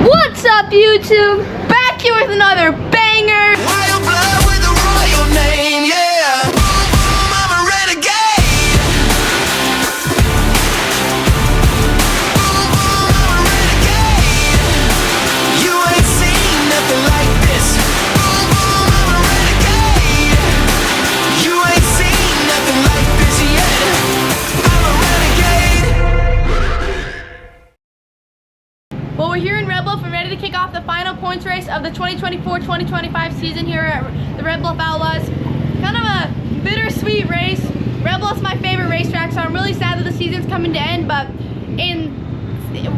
What's up, YouTube? Back here with another banger. Wild blood with a royal name, yeah. I'm a renegade. I'm a renegade. You ain't seen nothing like this. I'm a renegade. You ain't seen nothing like this yet. I'm a renegade. Well, we're here in Red Bluff. We're ready to kick off the final points race of the 2024-2025 season here at the Red Bluff Outlaws. Kind of a bittersweet race. Red Bluff's my favorite racetrack, so I'm really sad that the season's coming to end, but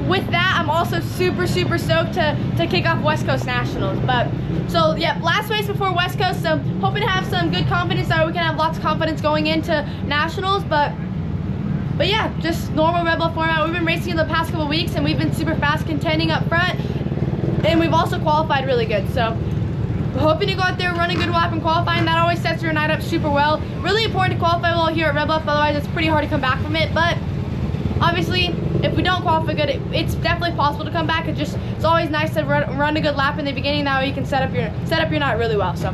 with that, I'm also super stoked to kick off West Coast Nationals. But so yeah, last race before West Coast, so hoping to have some good confidence so we can have lots of confidence going into Nationals. But yeah, just normal Red Bluff format. We've been racing in the past couple weeks and we've been super fast contending up front, and we've also qualified really good. So we're hoping to go out there, run a good lap in qualifying. That always sets your night up super well. Really important to qualify well here at Red Bluff, otherwise it's pretty hard to come back from it. But obviously, if we don't qualify good, it's definitely possible to come back. It's always nice to run a good lap in the beginning. That way you can set up your night really well. So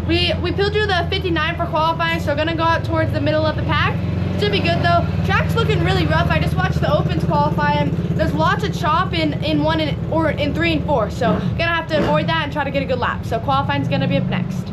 we peeled through the 59 for qualifying, so we're gonna go out towards the middle of the pack. Should be good though. Track's looking really rough. I just watched the opens qualify and there's lots of chop in 1 or in 3 and 4. So gonna have to avoid that and try to get a good lap. So qualifying's gonna be up next.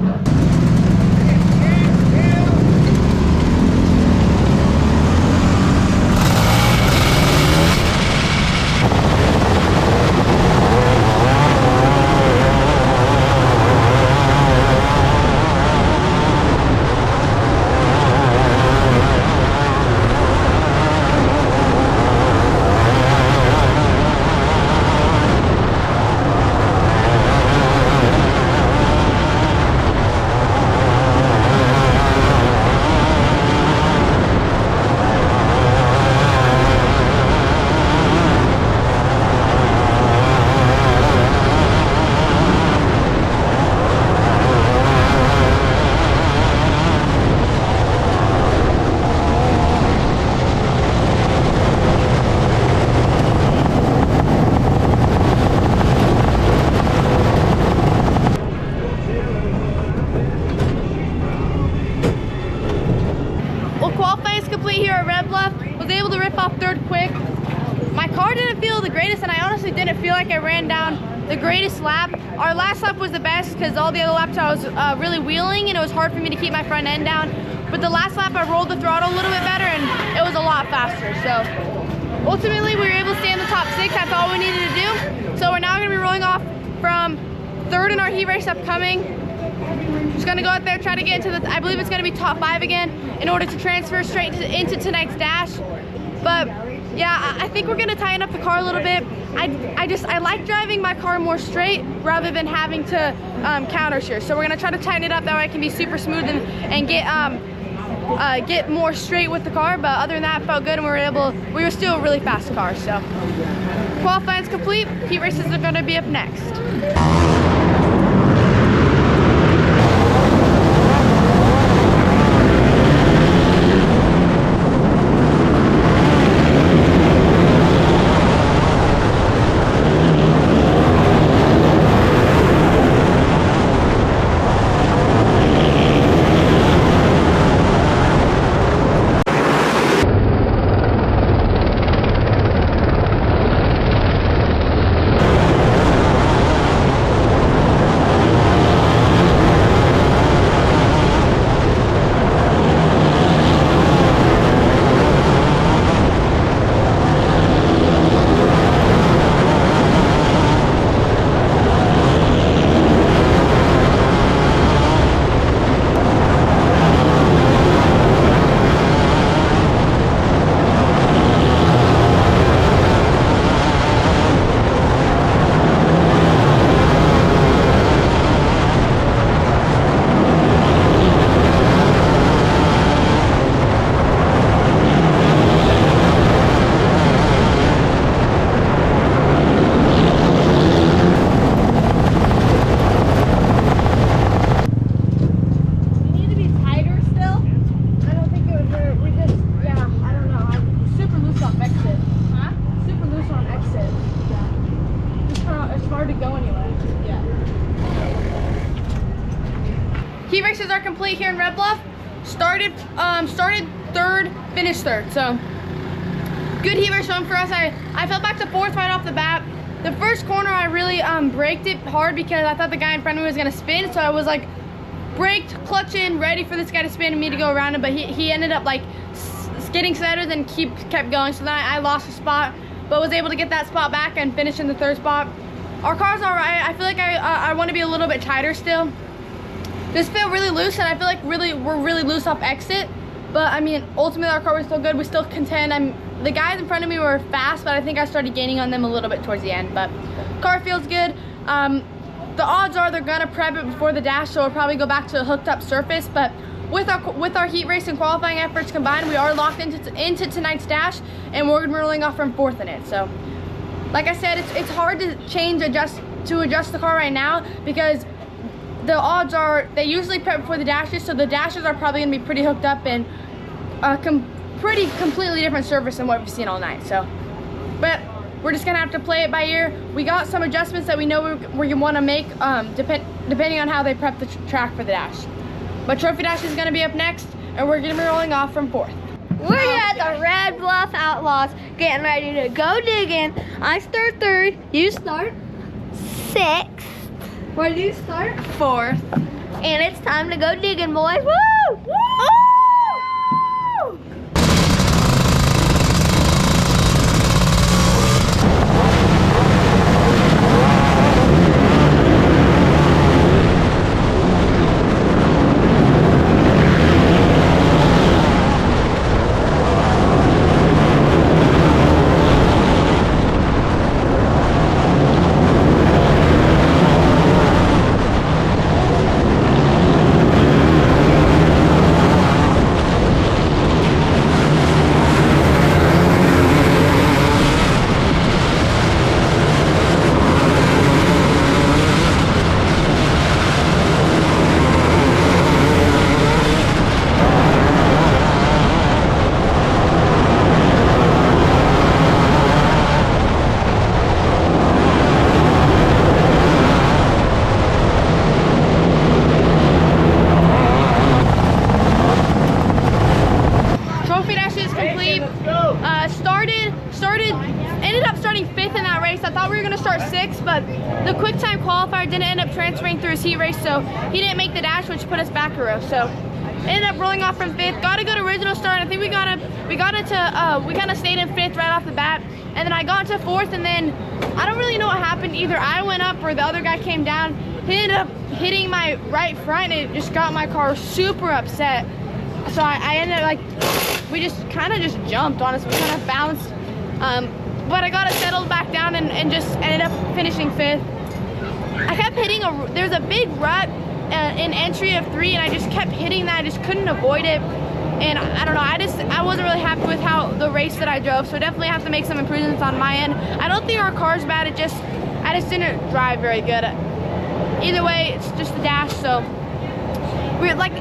Here at Red Bluff, was able to rip off third quick. My car didn't feel the greatest, and I honestly didn't feel like I ran down the greatest lap. Our last lap was the best because all the other laps I was really wheeling and it was hard for me to keep my front end down. But the last lap I rolled the throttle a little bit better and it was a lot faster. So ultimately we were able to stay in the top 6. That's all we needed to do. So we're now going to be rolling off from third in our heat race upcoming. Just gonna go out there, try to get into I believe it's gonna be top 5 again in order to transfer straight into tonight's dash. But yeah, I think we're gonna tighten up the car a little bit. I like driving my car more straight rather than having to counter steer. So we're gonna try to tighten it up, that way I can be super smooth and get more straight with the car. But other than that, it felt good, and we were still a really fast car. So qualifying's complete. Heat races are gonna be up next. hard to go anyway. Yeah. Heat races are complete here in Red Bluff. Started third, finished third. So good heat race run for us. I fell back to fourth right off the bat. The first corner I really braked it hard because I thought the guy in front of me was gonna spin. So I was like braked, clutching, ready for this guy to spin and me to go around him. But he ended up like getting settled and kept going. So then I lost a spot, but was able to get that spot back and finish in the third spot. Our car's all right. I feel like I want to be a little bit tighter still. This felt really loose, and I feel like we're really loose off exit. But I mean, ultimately our car was still good. We still contend. The guys in front of me were fast, but I think I started gaining on them a little bit towards the end. But car feels good. The odds are they're gonna prep it before the dash, so we'll probably go back to a hooked up surface. But with our heat race and qualifying efforts combined, we are locked into tonight's dash, and we're gonna be rolling off from fourth in it. So, like I said, it's hard to adjust the car right now because the odds are they usually prep before the dashes, so the dashes are probably gonna be pretty hooked up and completely different surface than what we've seen all night. So, but we're just gonna have to play it by ear. We got some adjustments that we know we want to make depending on how they prep the track for the dash. But Trophy Dash is gonna be up next, and we're gonna be rolling off from fourth. We're here at the Red Bluff Outlaws, getting ready to go digging. I start third, you start sixth. Where do you start? Fourth. And it's time to go digging, boys. Woo! Woo! Ended up starting fifth in that race. I thought we were gonna start sixth, but the quick time qualifier didn't end up transferring through his heat race, so he didn't make the dash, which put us back a row. So ended up rolling off from fifth. Got a good original start. I think we kind of stayed in fifth right off the bat, and then I got to fourth, and then I don't really know what happened. Either I went up or the other guy came down. He ended up hitting my right front, and it just got my car super upset. So I ended up we just kind of jumped, honestly. We kind of bounced. But I got it settled back down and just ended up finishing fifth. I kept hitting there's a big rut in entry of 3, and I just kept hitting that. I just couldn't avoid it. And I don't know, I wasn't really happy with how the race that I drove, so definitely have to make some improvements on my end. I don't think our car's bad, I just didn't drive very good. Either way, it's just the dash, so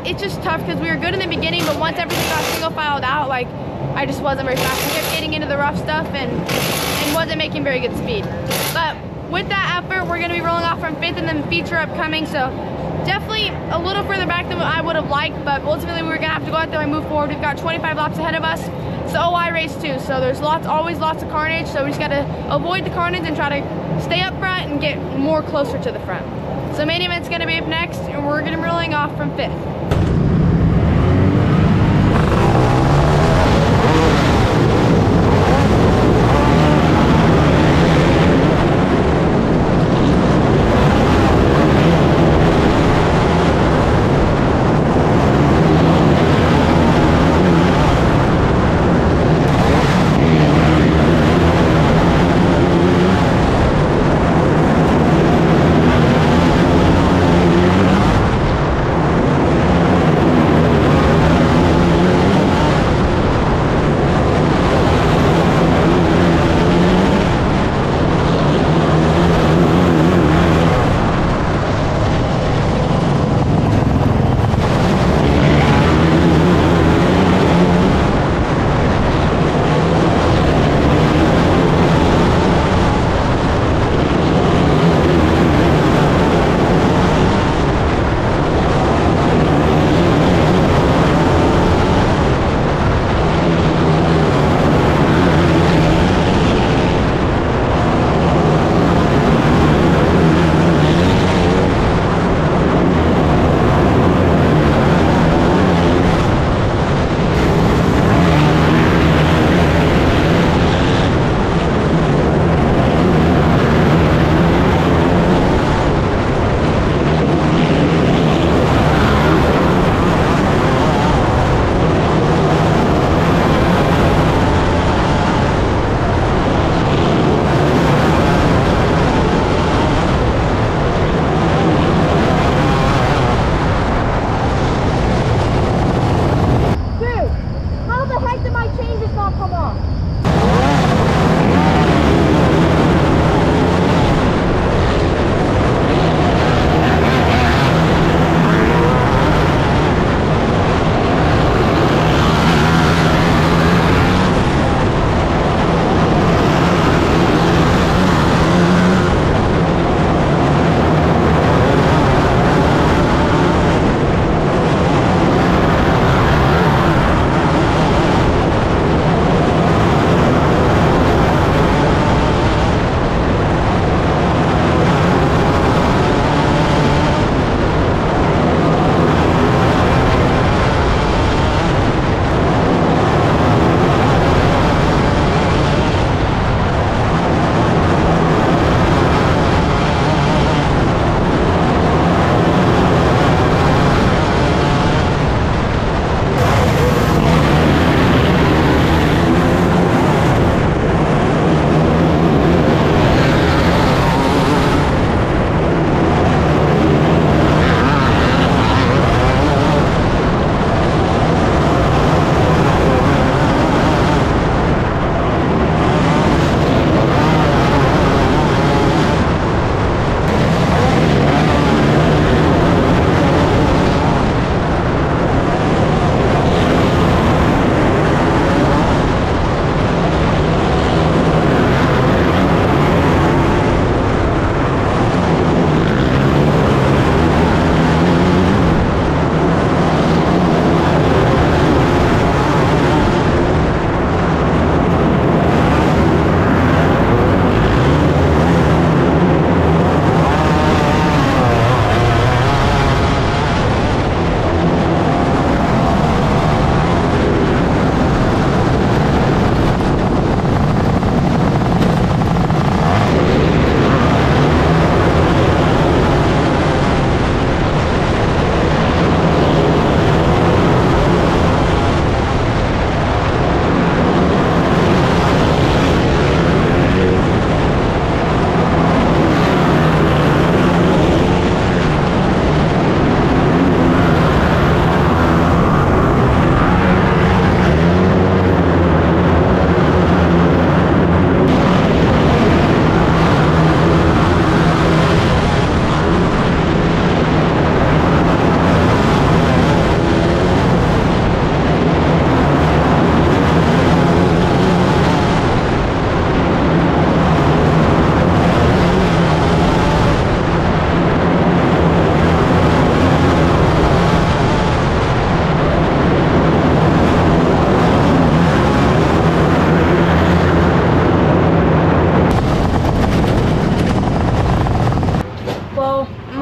it's just tough because we were good in the beginning, but once everything got single filed out, I just wasn't very fast. I kept getting into the rough stuff and wasn't making very good speed. But with that effort, we're gonna be rolling off from fifth and then feature upcoming, so definitely a little further back than I would have liked, but ultimately we were gonna have to go out there and move forward. We've got 25 laps ahead of us. It's the OI race too, so there's always lots of carnage, so we just gotta avoid the carnage and try to stay up front and get more closer to the front. So main event's gonna be up next, and we're gonna be rolling off from fifth.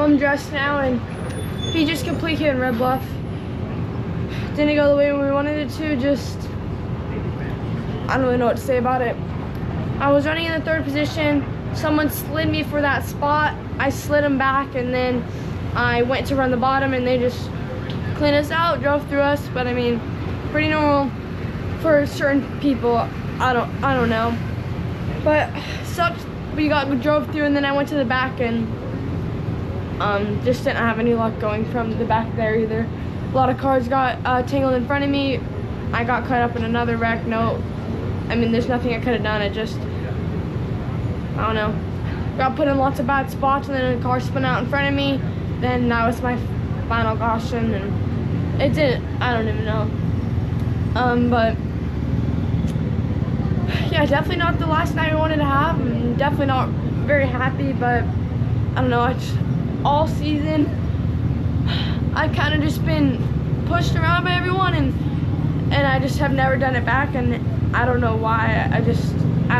I'm dressed now, and feature's complete here in Red Bluff. Didn't go the way we wanted it to. Just, I don't really know what to say about it. I was running in the 3rd position. Someone slid me for that spot. I slid them back, and then I went to run the bottom, and they just cleaned us out, drove through us. But I mean, pretty normal for certain people. I don't know. But sucked. We drove through, and then I went to the back, and just didn't have any luck going from the back there either. A lot of cars got tangled in front of me. I got caught up in another wreck. No, I mean, there's nothing I could have done. It just, I don't know. Got put in lots of bad spots, and then a car spun out in front of me. Then that was my final caution, and it didn't, I don't even know. But yeah, definitely not the last night I wanted to have. I'm definitely not very happy, but I don't know. All season, I kind of just been pushed around by everyone, and I just have never done it back, and I don't know why. I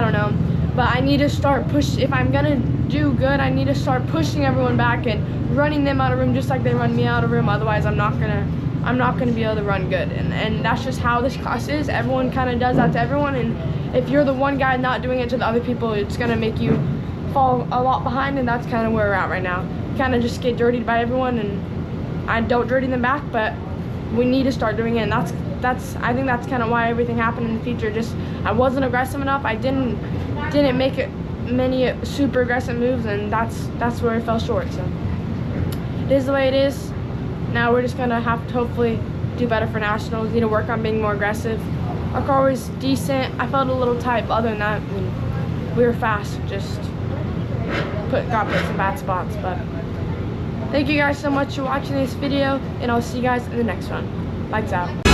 don't know. But I need to start if I'm gonna do good, I need to start pushing everyone back and running them out of room just like they run me out of room. Otherwise, I'm not gonna be able to run good. And that's just how this class is. Everyone kind of does that to everyone, and if you're the one guy not doing it to the other people, it's gonna make you fall a lot behind, and that's kind of where we're at right now. Kind of just get dirtied by everyone, and I don't dirty them back, but we need to start doing it, and I think that's kind of why everything happened in the future. Just, I wasn't aggressive enough. I didn't make many super aggressive moves, and that's where it fell short. So it is the way it is. Now we're just gonna have to hopefully do better for nationals. Need to work on being more aggressive. Our car was decent. I felt a little tight, but other than that, I mean, we were fast. Just got put in some bad spots. But thank you guys so much for watching this video, and I'll see you guys in the next one. Lights out.